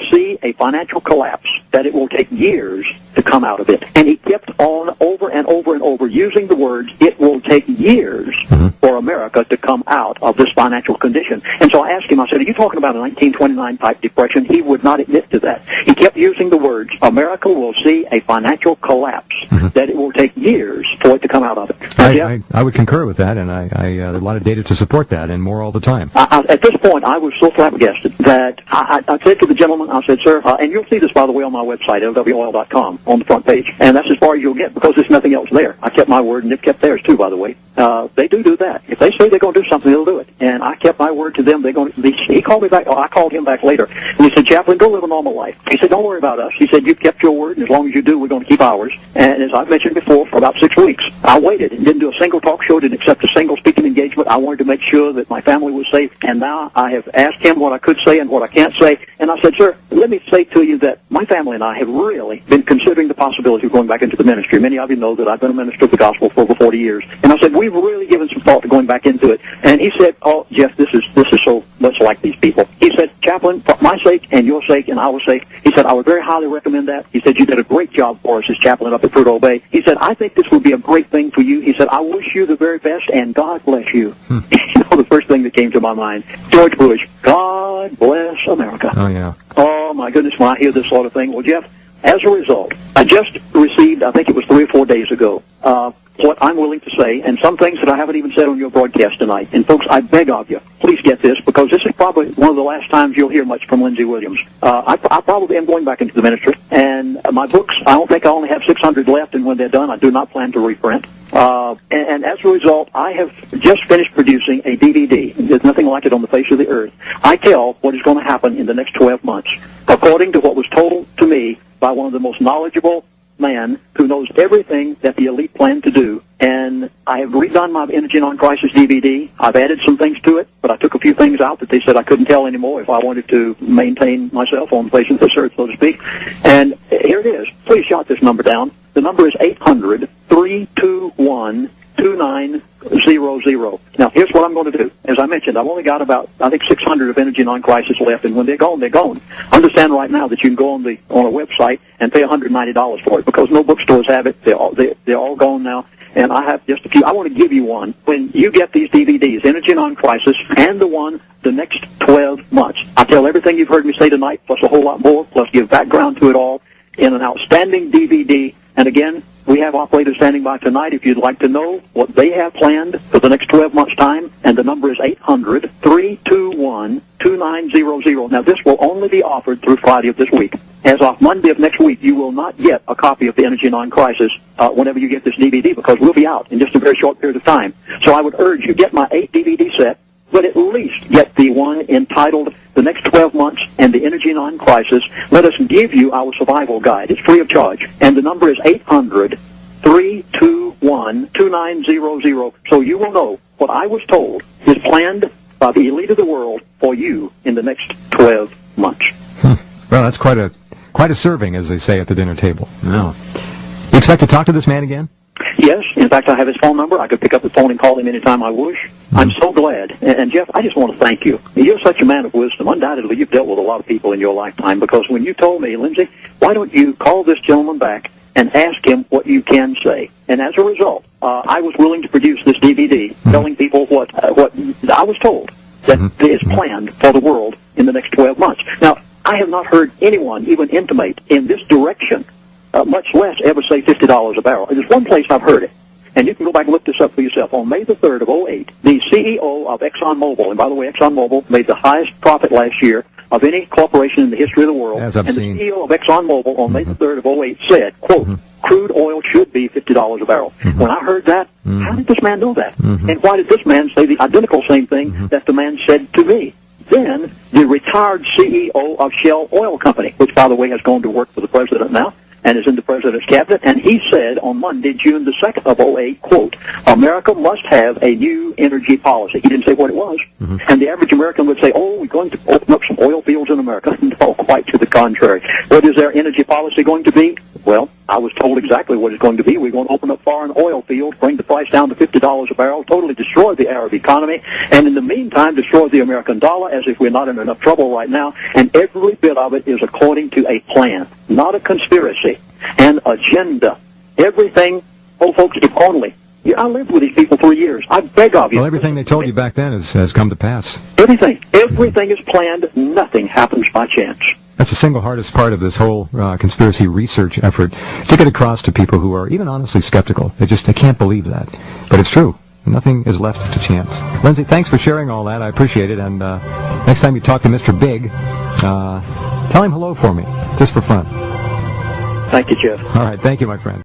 see a financial collapse, that it will take years to come out of it. And he kept on over and over and over using the words, it will take years for America to come out of this financial condition. And so I asked him, I said, are you talking about a 1929 type depression? He would not admit to that. He kept using the words, America will see a financial collapse, that it will take years for it to come out of it. I would concur with that, and there's a lot of data to support that, and more all the time. At this point, I was so flabbergasted that I said to the gentleman, I said, sir, and you'll see this, by the way, on my website, lwoil.com, on the front page, and that's as far as you'll get because there's nothing else there. I kept my word, and they've kept theirs too, by the way. They do that. If they say they're going to do something, they'll do it. And I kept my word to them. He called me back. I called him back later, and he said, Chaplain, go live a normal life. He said, don't worry about us. He said, you've kept your word, and as long as you do, we're going to keep ours. And as I've mentioned before, for about 6 weeks, I waited and didn't do a single talk show, didn't accept a single speaking engagement. I wanted to make sure that my family was safe, and now I have asked him what I could say and what I can't say. And I said, sir, let me say to you that my family and I have really been considering the possibility of going back into the ministry. Many of you know that I've been a minister of the gospel for over 40 years. And I said, we've really given some thought to going back into it. And he said, oh, Jeff, this is so much like these people. He said, Chaplain, for my sake and your sake and our sake, he said, I would very highly recommend that. He said, you did a great job for us as chaplain up at Prudhoe Bay. He said, I think this would be a great thing for you. He said, I wish you the very best, and God bless you. You know, the first thing that came to my mind, George Bush, God bless America. Oh, yeah. Oh, my goodness, when I hear this sort of thing. Well, Jeff, as a result, I just received, I think it was 3 or 4 days ago, what I'm willing to say, and some things that I haven't even said on your broadcast tonight. And folks, I beg of you, please get this, because this is probably one of the last times you'll hear much from Lindsey Williams. I probably am going back into the ministry, and my books, I don't think I only have 600 left, and when they're done, I do not plan to reprint. And as a result, I have just finished producing a DVD. There's nothing like it on the face of the earth. I tell what is going to happen in the next 12 months, according to what was told to me by one of the most knowledgeable man who knows everything that the elite plan to do. And I have redone my Energy Non-Crisis DVD. I've added some things to it, but I took a few things out that they said I couldn't tell anymore if I wanted to maintain myself on the face of this earth, so to speak. And here it is. Please jot this number down. The number is 800-321-2900. Now, here's what I'm going to do. As I mentioned, I've only got about, I think, 600 of Energy Non-Crisis left, and when they're gone, they're gone. Understand right now that you can go on a website and pay $190 for it, because no bookstores have it. They're all gone now, and I have just a few. I want to give you one. When you get these DVDs, Energy Non-Crisis, and the next 12 months, I tell everything you've heard me say tonight, plus a whole lot more, plus give background to it all, in an outstanding DVD. And again, we have operators standing by tonight if you'd like to know what they have planned for the next 12 months' time. And the number is 800-321-2900. Now, this will only be offered through Friday of this week. As of Monday of next week, you will not get a copy of the Energy Non-Crisis whenever you get this DVD, because we'll be out in just a very short period of time. So I would urge you, get my 8 DVD set, but at least get the one entitled The Next 12 Months and the Energy Non-Crisis. Let us give you our survival guide. It's free of charge. And the number is 800-321-2900. So you will know what I was told is planned by the elite of the world for you in the next 12 months. Well, that's quite a serving, as they say at the dinner table. No. You expect to talk to this man again? Yes. In fact, I have his phone number. I could pick up the phone and call him anytime I wish. I'm so glad. And Jeff, I just want to thank you. You're such a man of wisdom. Undoubtedly, you've dealt with a lot of people in your lifetime, because when you told me, Lindsey, why don't you call this gentleman back and ask him what you can say? And as a result, I was willing to produce this DVD telling people what I was told that is planned for the world in the next 12 months. Now, I have not heard anyone even intimate in this direction, much less ever say $50 a barrel. There's one place I've heard it, and you can go back and look this up for yourself. On May the 3rd of 2008, the CEO of ExxonMobil, and by the way, ExxonMobil made the highest profit last year of any corporation in the history of the world, and the CEO of ExxonMobil on May the 3rd of 2008 said, quote, crude oil should be $50 a barrel. When I heard that, how did this man know that? And why did this man say the identical same thing that the man said to me? Then the retired CEO of Shell Oil Company, which, by the way, has gone to work for the president now, and is in the president's cabinet, and he said on Monday, June the 2nd of 2008, quote, America must have a new energy policy. He didn't say what it was. And the average American would say, oh, we're going to open up some oil fields in America. No, quite to the contrary. What is their energy policy going to be? Well, I was told exactly what it's going to be. We're going to open up foreign oil fields, bring the price down to $50 a barrel, totally destroy the Arab economy, and in the meantime destroy the American dollar as if we're not in enough trouble right now. And every bit of it is according to a plan, not a conspiracy, an agenda. Everything, oh, folks, if only. I lived with these people for years. I beg of you. Well, everything they told you back then has come to pass. Everything is planned. Nothing happens by chance. That's the single hardest part of this whole conspiracy research effort, to get across to people who are even honestly skeptical. They can't believe that. But it's true. Nothing is left to chance. Lindsay, thanks for sharing all that. I appreciate it. And next time you talk to Mr. Big, tell him hello for me, just for fun. Thank you, Jeff. All right. Thank you, my friend.